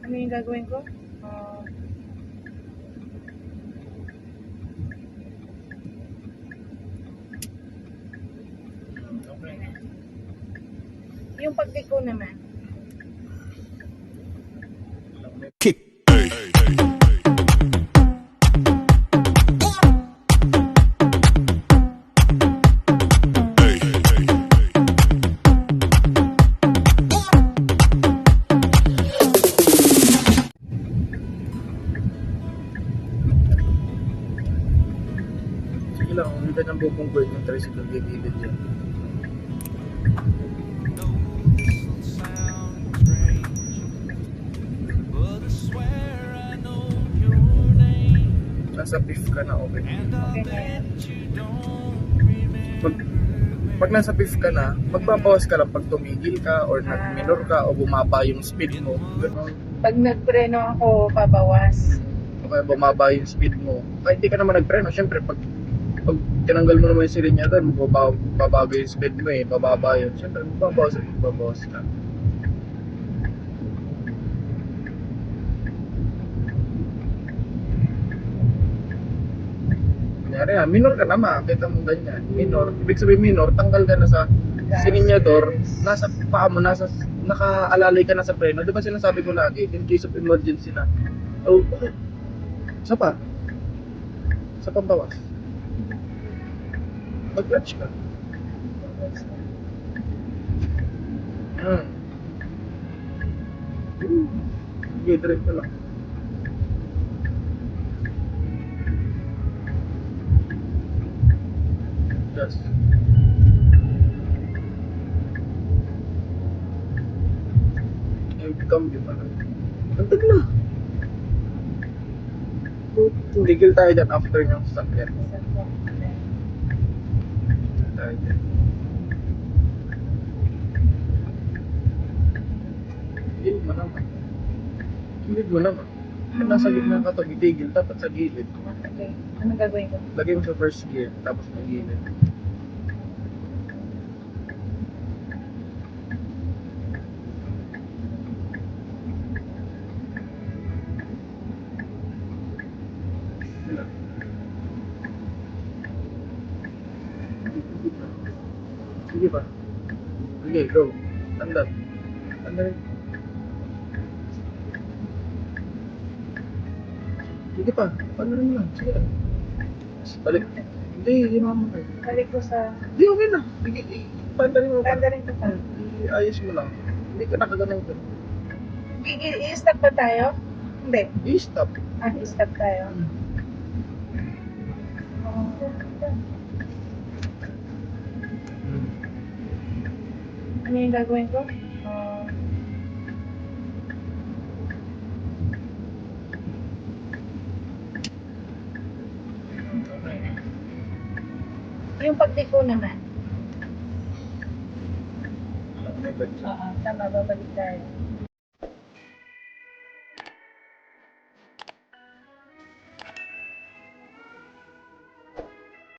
Ano yung gagawin ko? Okay. Yung pagliko naman. Kick. Sige lang, umitan ng bubong ko yung tricycle gigilid yan. Nasa fifth ka na, okay. Okay na yan. Pag nasa fifth ka na, magbabawas ka lang pag tumigil ka or nag-minor ka o bumaba yung speed mo. Ganun. Pag nagpreno ako, pabawas. O kaya bumaba yung speed mo. Kahit hindi ka naman nagpreno, syempre pag tinanggal mo naman yung silinyador, babago yung speed mo eh, bababa yun. Syempre magbabawas ka. Kunyari minor ka naman, kita mo ganyan. Minor, ibig sabihin minor, tanggal ka na sa silinyador, nasa paa mo, nakaalalay ka na sa preno. Di ba sinasabi ko lagi, in case of emergency na. Oh, isa pa. Sa pambawas. Mag-clutch ka. Okay, direct na lang. Yes. Cambio pa lang. Antag na. Tigil tayo dyan after yung sasakyan. Tayo dyan. Gilid mo naman. Gilid mo naman. Kung nasa gitna ka to, itigil. Dapat sa gilid. Okay. Anong gagawin ko? Lagay mo sa first gear, tapos may gilid. Sige pa. Sige, go. Tandaan. Tandaan. Sige pa. Tandaan mo lang. Sige lang. Balik. Hindi naman kayo. Balik ko sa... Hindi, okay na. Sige, tandaan mo pa. Tanda rin ko pa. Ayos mo lang. Hindi ka nakaganaw ka. I-stop ba tayo? Hindi. I-stop. I-stop tayo. Ano yung gagawin ko? Yung pagliko naman. May balik. Oo, tama, babalik tayo.